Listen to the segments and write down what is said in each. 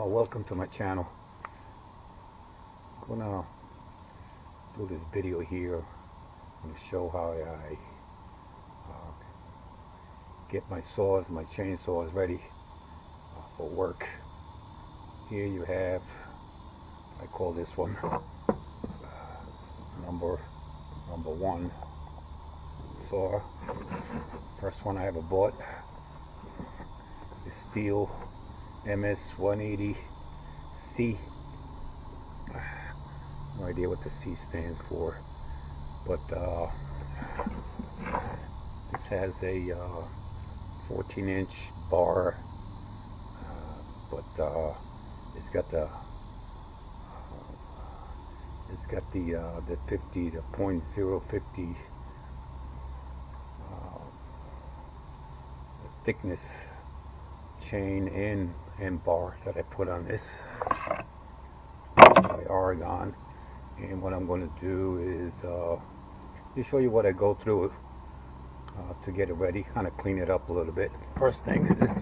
Welcome to my channel. I'm gonna do this video here. I'm gonna show how I get my saws, my chainsaws ready for work. Here you have, I call this one number one saw. First one I ever bought is Stihl ms180 C. No idea what the C stands for, but this has a 14-inch bar, but it's got the 50 to .050 thickness chain and bar that I put on this by Oregon. And what I'm going to do is just show you what I go through to get it ready, kind of clean it up a little bit. First thing is this,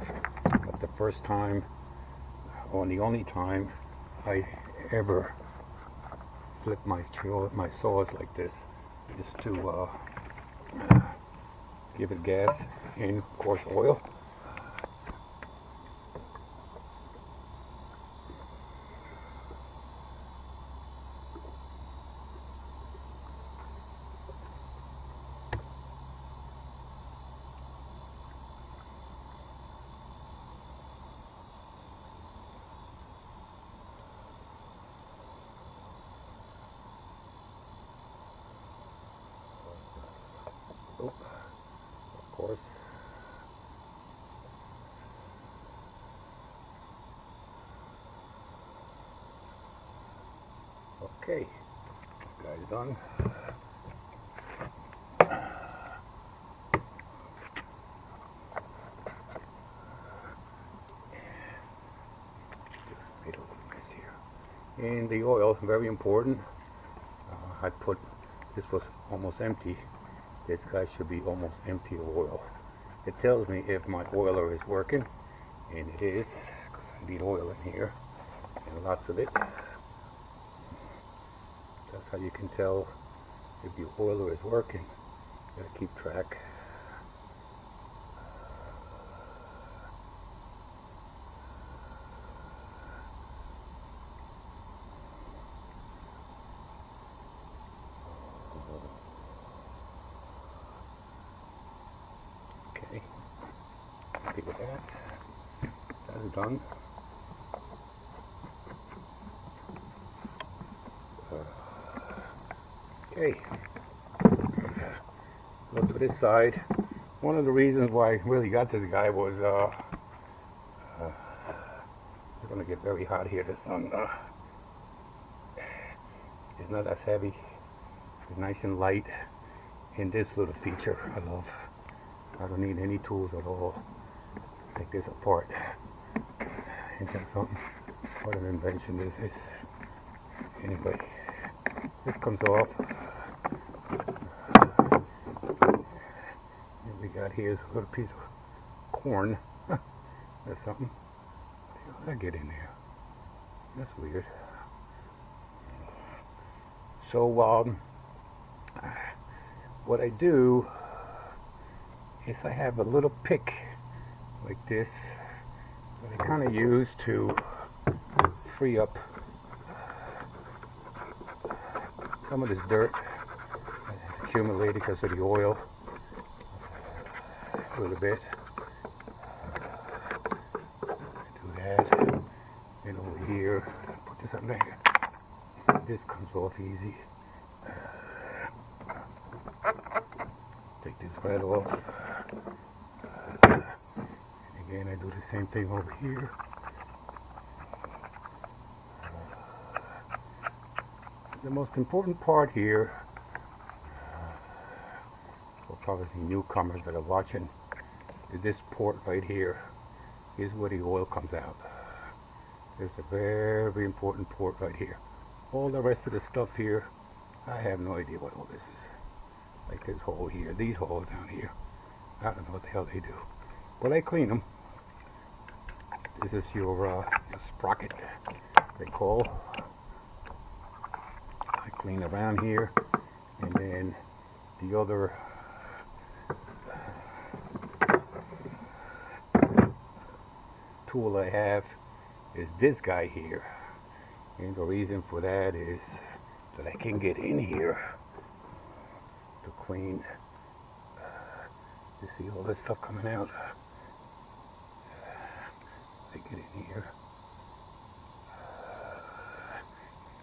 the first time, or the only time I ever flip my saws like this, is to give it gas and of course oil. Of course. Okay, guys, done. Just made a little mess here. And the oil is very important. I put, this was almost empty. This guy should be almost empty of oil. It tells me if my oiler is working, and it is. I need oil in here, and lots of it. That's how you can tell if your oiler is working. You gotta keep track. Okay, happy with that. That's done. Okay, go to this side. One of the reasons why I really got this guy was it's going to get very hot here. The sun is not as heavy. It's nice and light. And this little feature I love. I don't need any tools at all. Take this apart. Ain't that something? What an invention this is. Anyway, this comes off. And we got here's a little piece of corn. That's something. How did I get in there? That's weird. So what I do is I have a little pick like this that I kind of use to free up some of this dirt that's accumulated because of the oil. A little bit. Do that. And over here, put this up there. This comes off easy. Take this right off. And again, I do the same thing over here. The most important part here, for probably newcomers that are watching, is this port right here. Is where the oil comes out. There's a very important port right here. All the rest of the stuff here, I have no idea what all this is. Like this hole here, these holes down here, I don't know what the hell they do. Well, I clean them. This is your sprocket, they call. I clean around here, and then the other tool I have is this guy here, and the reason for that is that I can get in here to clean. You see all this stuff coming out. I get in here,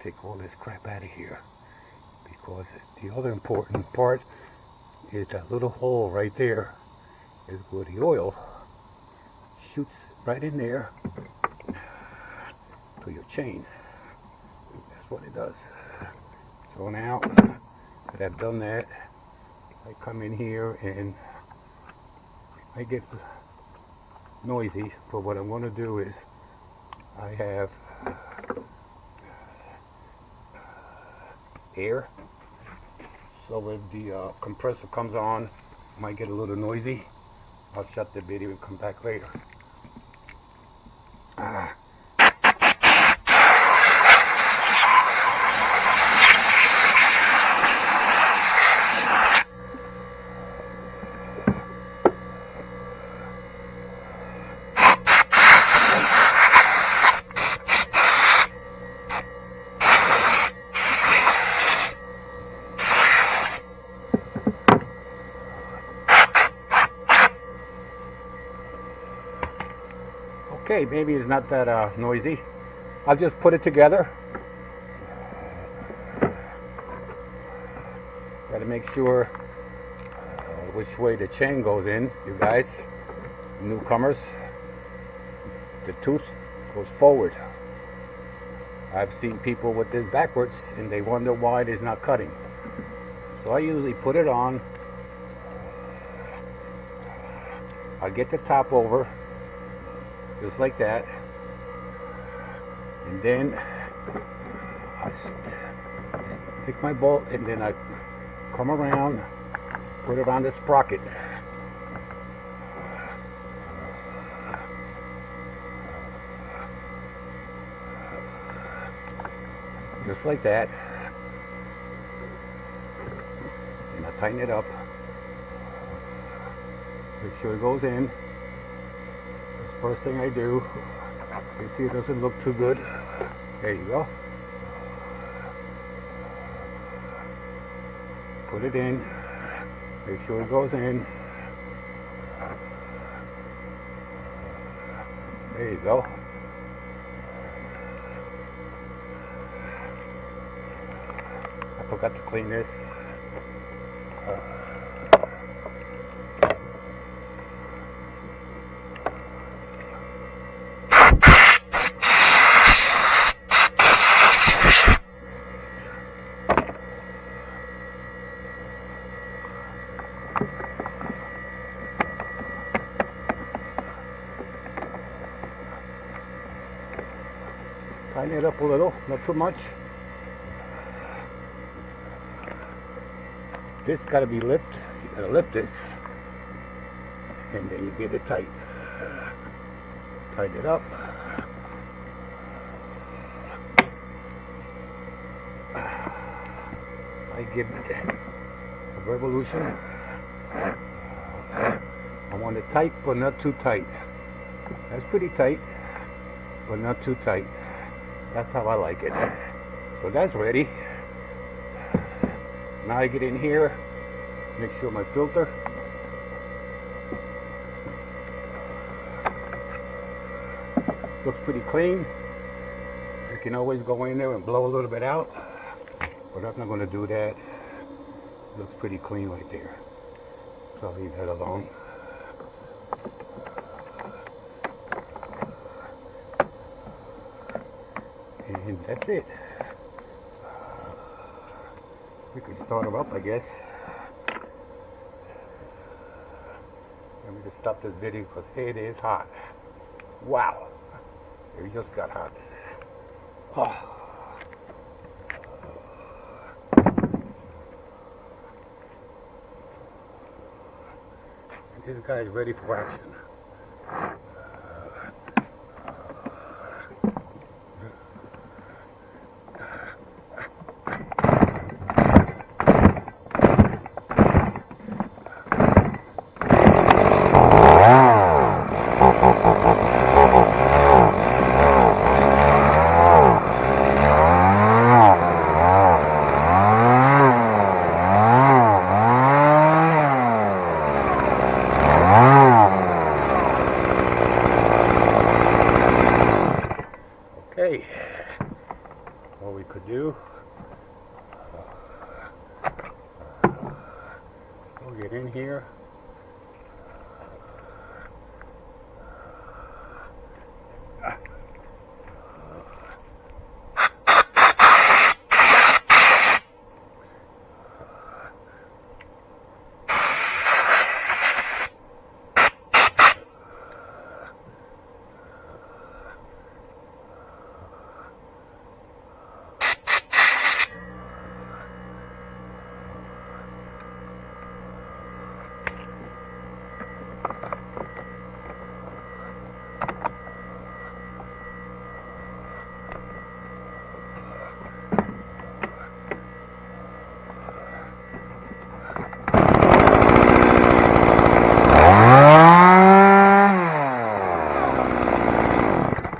take all this crap out of here, because the other important part is that little hole right there is where the oil shoots right in there to your chain. That's what it does. So now that I've done that, I come in here and I get noisy, but what I'm going to do is I have air, so if the compressor comes on, it might get a little noisy. I'll shut the video and come back later. Okay, maybe it's not that noisy. I'll just put it together. Got to make sure which way the chain goes in, you guys, newcomers. The tooth goes forward. I've seen people with this backwards and they wonder why it is not cutting. So I usually put it on. I get the top over, just like that, and then I stick my bolt, and then I come around, put it on the sprocket. Just like that, and I tighten it up, make sure it goes in. First thing I do, you see it doesn't look too good. There you go. Put it in, make sure it goes in. There you go. I forgot to clean this. Tighten it up a little, not too much. This got to be lipped. You got to lip this, and then you get it tight. Tighten it up. I give it a revolution. I want it tight, but not too tight. That's pretty tight, but not too tight. That's how I like it. So that's ready. Now I get in here, make sure my filter looks pretty clean. You can always go in there and blow a little bit out, but I'm not going to do that. It looks pretty clean right there, so I'll leave that alone. And that's it. We can start them up, I guess. Let me just stop this video because it is hot. Wow. It just got hot. Oh. This guy is ready for action. here.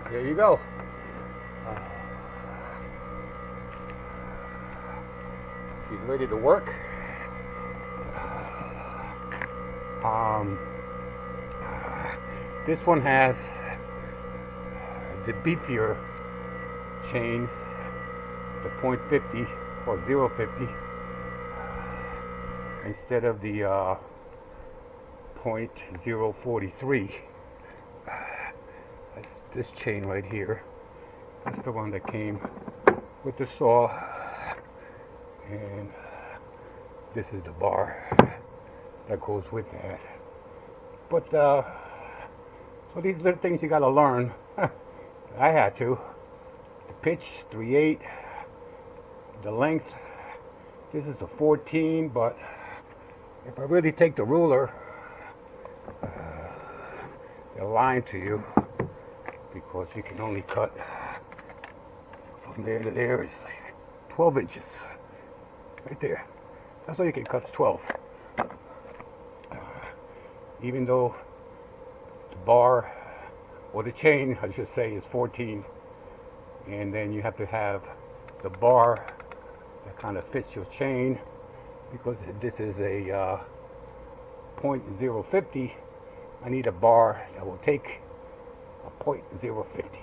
There you go. She's ready to work. This one has the beefier chains, the .50 or 0.50 instead of the .043. That's this chain right here. That's the one that came with the saw, and this is the bar that goes with that. But so these little things you gotta learn. I had to. The pitch 3/8, the length. This is a 14, but if I really take the ruler, they're lying to you, because you can only cut from there to there is like 12 inches. Right there. That's all you can cut, is 12. Even though the bar, or the chain I should say, is 14, and then you have to have the bar that kind of fits your chain, because this is a .050. I need a bar that will take a .050.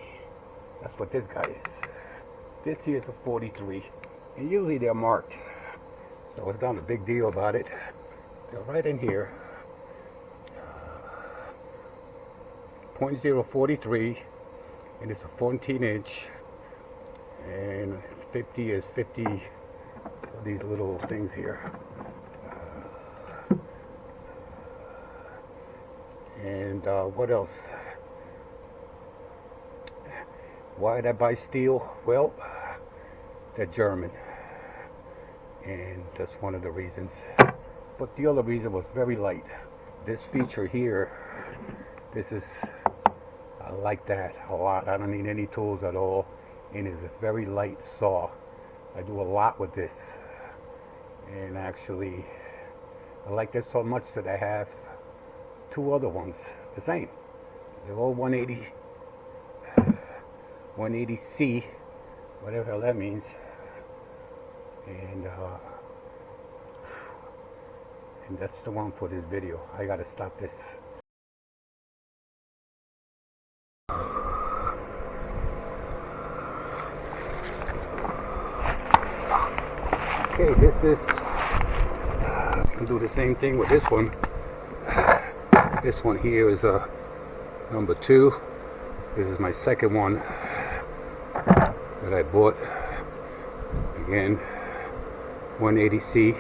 That's what this guy is. This here is a 43, and usually they're marked, so it's not a big deal about it. They're right in here. .043, and it's a 14-inch, and 50 is 50 for these little things here. And what else? Why did I buy Stihl? Well, they're German, and that's one of the reasons. But the other reason was very light. This feature here, this is, I like that a lot. I don't need any tools at all, and it's a very light saw. I do a lot with this, and actually I like this so much that I have two other ones the same. They're all 180, 180C, whatever the hell that means. And that's the one for this video. I gotta stop this. Okay, this is, I'll do the same thing with this one. This one here is number 2. This is my second one that I bought. Again, 180C.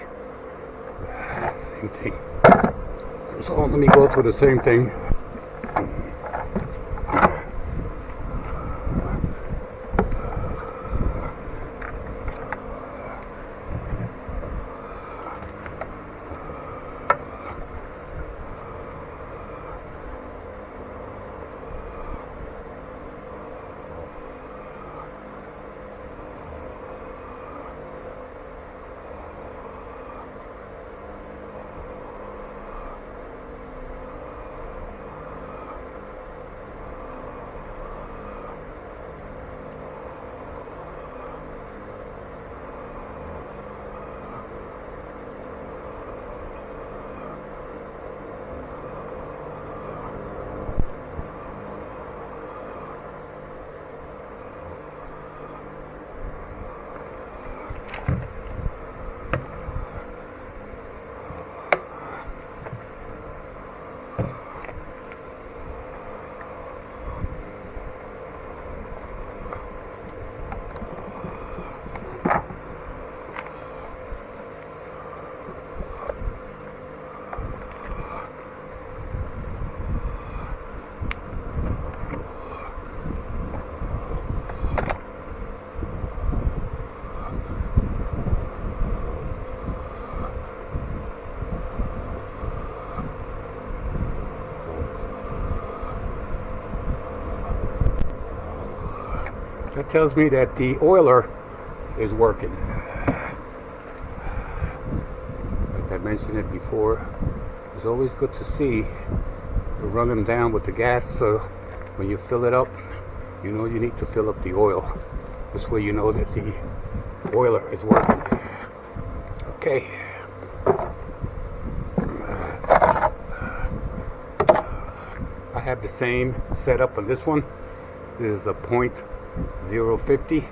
Same thing. So let me go through the same thing. That tells me that the oiler is working. Like I mentioned it before, it's always good to see you run them down with the gas, so when you fill it up, you know you need to fill up the oil. This way you know that the oiler is working. Okay. I have the same setup on this one. This is a .050.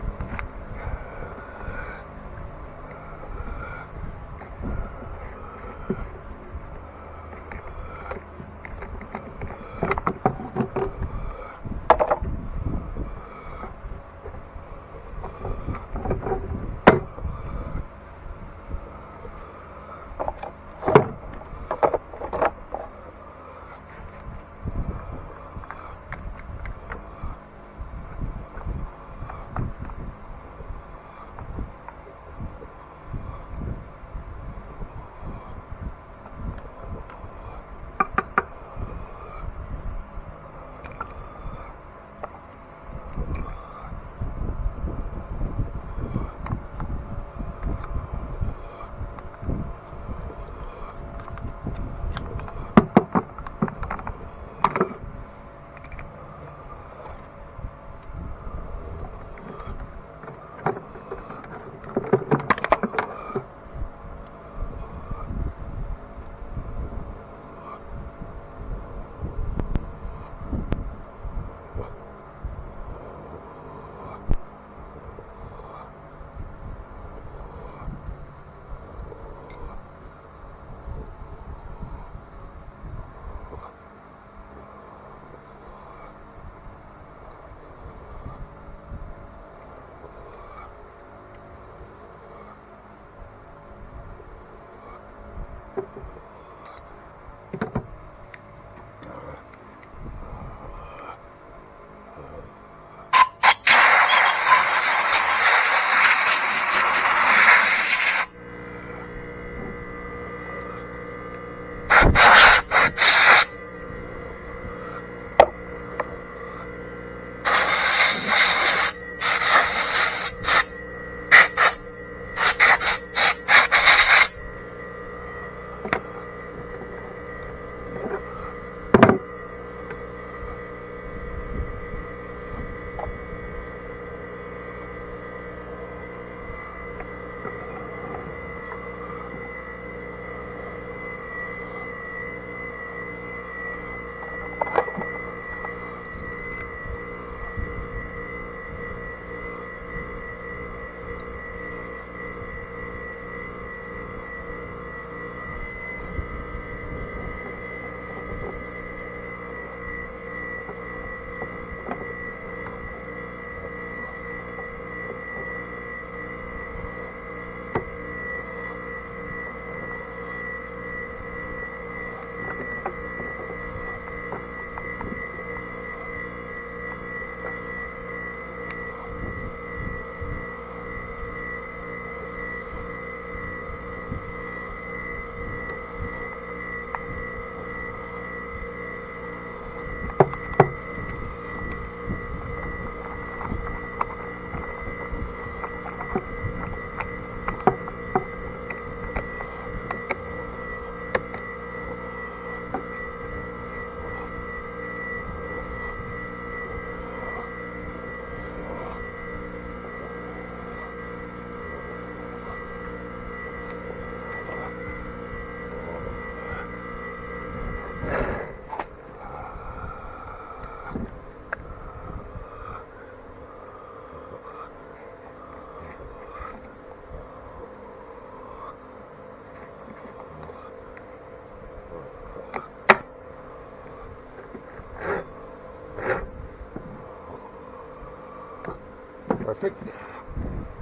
Perfect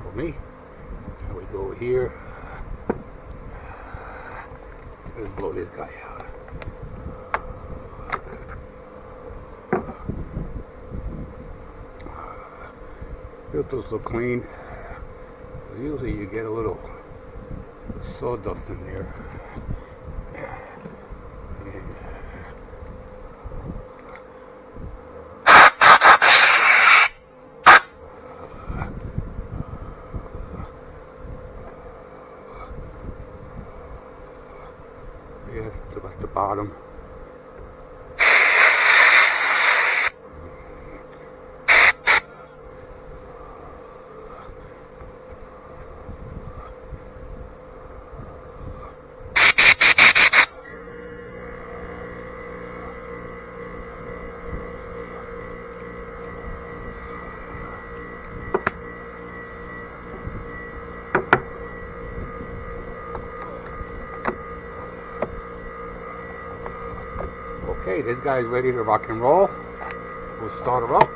for me. Now we go over here. Let's blow this guy out. Filters look clean. Usually you get a little sawdust in there. That's the bottom. Okay, this guy's ready to rock and roll. We'll start her up.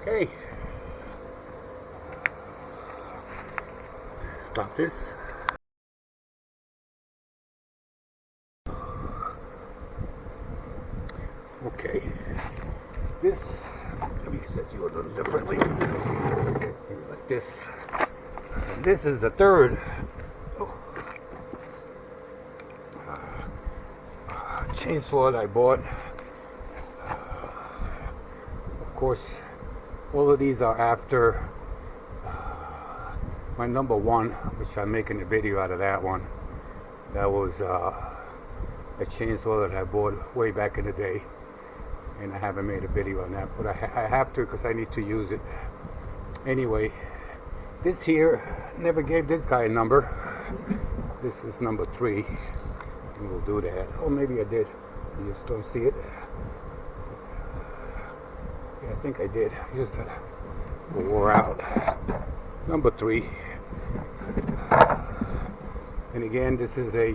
Okay. Stop this. Okay. This, let me set you a little differently. Like this. And this is the third chainsaw that I bought. Of course, all of these are after my number one, which I'm making a video out of that one. That was a chainsaw that I bought way back in the day, and I haven't made a video on that, but I have to because I need to use it. Anyway, this here, never gave this guy a number. This is number 3, and we'll do that. Oh, maybe I did. You just don't see it. Yeah, I think I did. Just wore out. Number 3. And again, this is a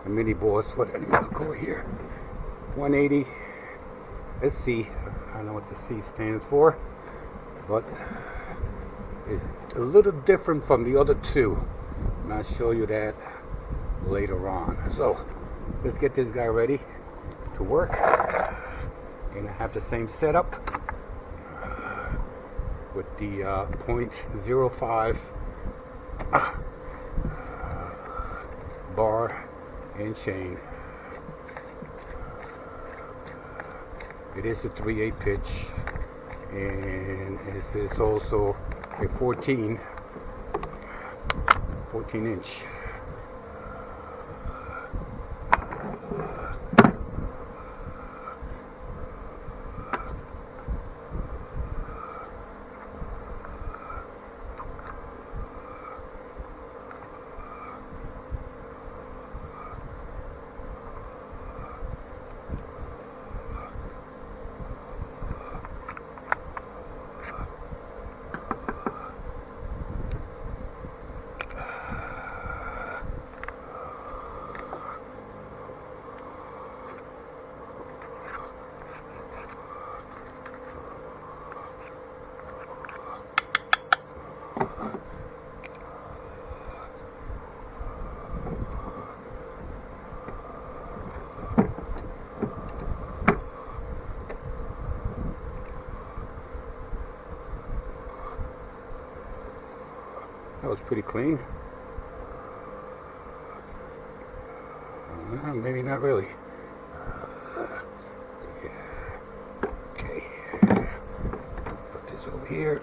mini boss. What I'm gonna go here. 180 SC. I don't know what the C stands for, but it's a little different from the other two, and I'll show you that later on. So let's get this guy ready to work. And I have the same setup with the .05 bar and chain. It is a 3/8 pitch, and it is also a 14 inch. That was pretty clean. Maybe not really. Yeah. Okay. Put this over here.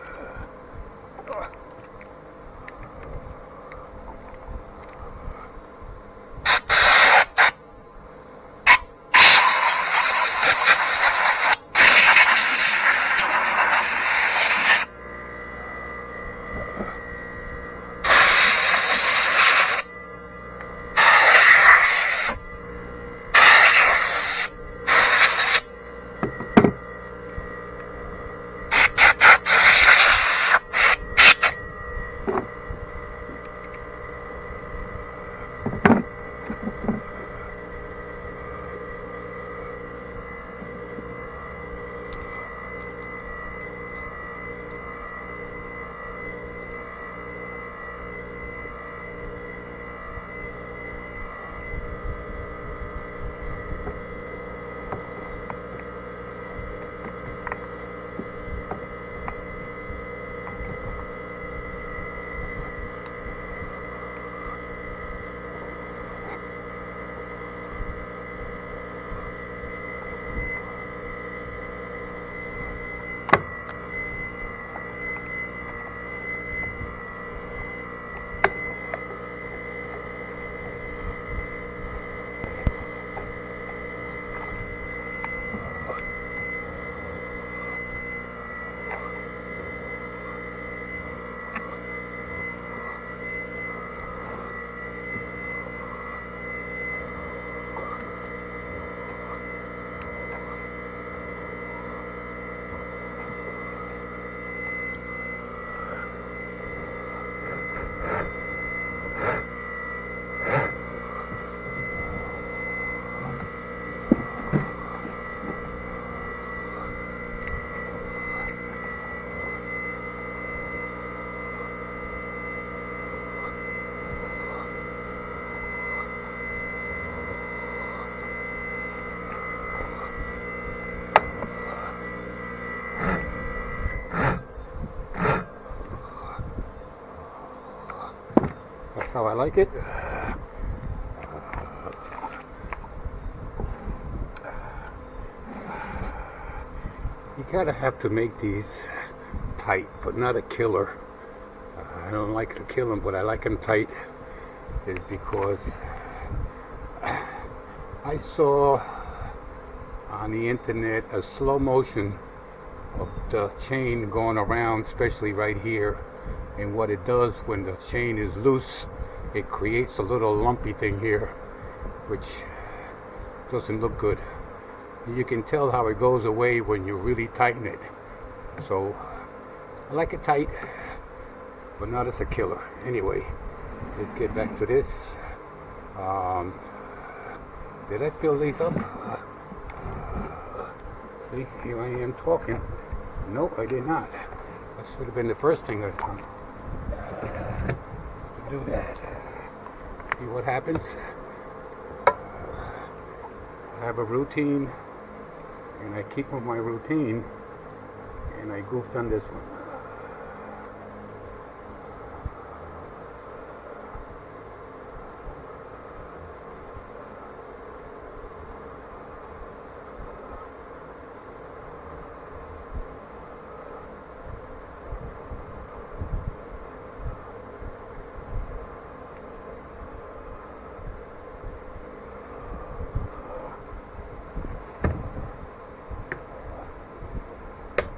That's how I like it. You gotta have to make these tight, but not a killer. I don't like to kill them, but I like them tight, is because I saw on the internet a slow motion of the chain going around, especially right here. And what it does when the chain is loose, it creates a little lumpy thing here, which doesn't look good. You can tell how it goes away when you really tighten it. So I like it tight, but not as a killer. Anyway, let's get back to this. Did I fill these up? See, here I am talking. Nope, I did not. That should have been the first thing I've done. To do that. See what happens? I have a routine, and I keep with my routine, and I goofed on this one.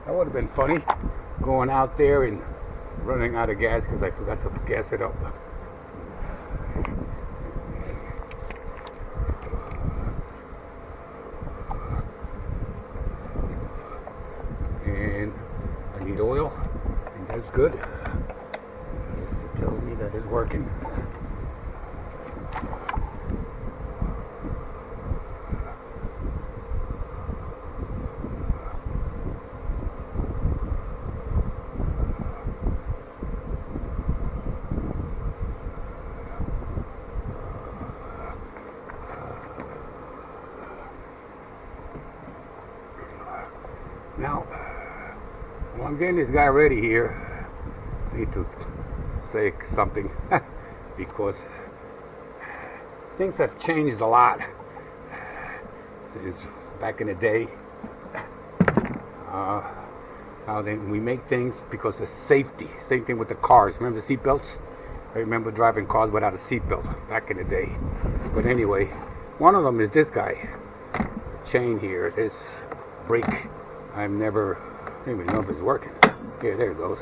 That would have been funny, going out there and running out of gas because I forgot to gas it up. And I need oil, and that's good. It tells me that it's working. Now, while I'm getting this guy ready here, I need to say something because things have changed a lot since back in the day. How then we make things because of safety. Same thing with the cars. Remember the seat belts? I remember driving cars without a seatbelt back in the day. But anyway, one of them is this guy. Chain here, this brake. I've never, I don't even know if it's working. Yeah, there it goes.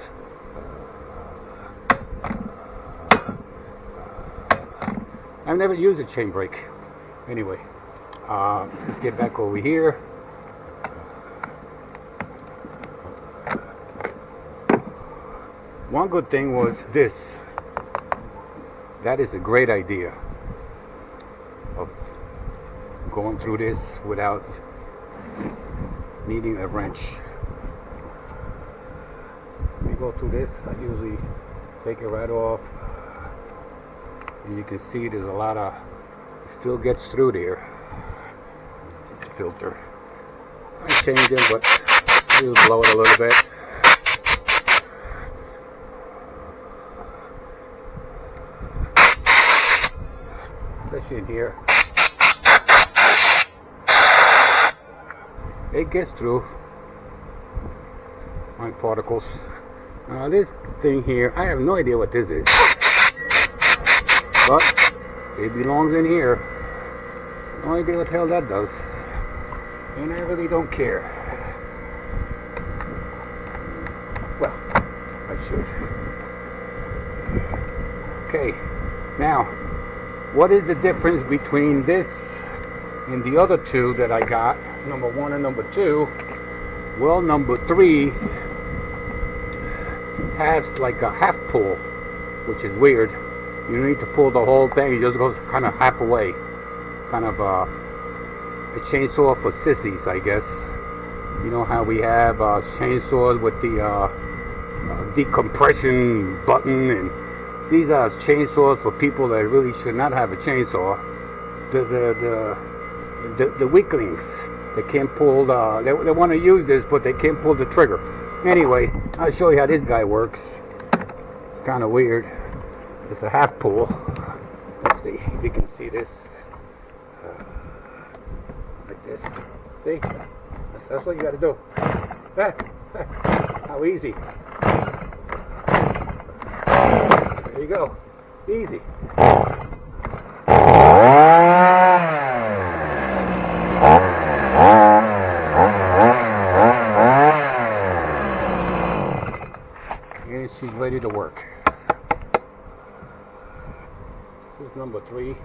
I've never used a chain brake. Anyway, let's get back over here. One good thing was this. That is a great idea of going through this without needing a wrench. When you go through this, I usually take it right off, and you can see there's a lot of, it still gets through there. Filter. I change it, but I just blow it a little bit. Especially in here. It gets through my particles. This thing here, I have no idea what this is, but it belongs in here. No idea what the hell that does, and I really don't care. Well, I should. Okay, now, what is the difference between this and the other two that I got? Number 1 and number 2. Well, number 3 has like a half pull. which is weird. You don't need to pull the whole thing. It just goes kind of halfway. Kind of a chainsaw for sissies, I guess. You know how we have chainsaws with the decompression button, and these are chainsaws for people that really should not have a chainsaw. The weaklings, they can't pull. They want to use this, but they can't pull the trigger. Anyway, I'll show you how this guy works. It's kind of weird. It's a half pull. Let's see if you can see this. Like this. See? That's what you got to do. How easy. There you go. Easy. And she's ready to work. This is number 3.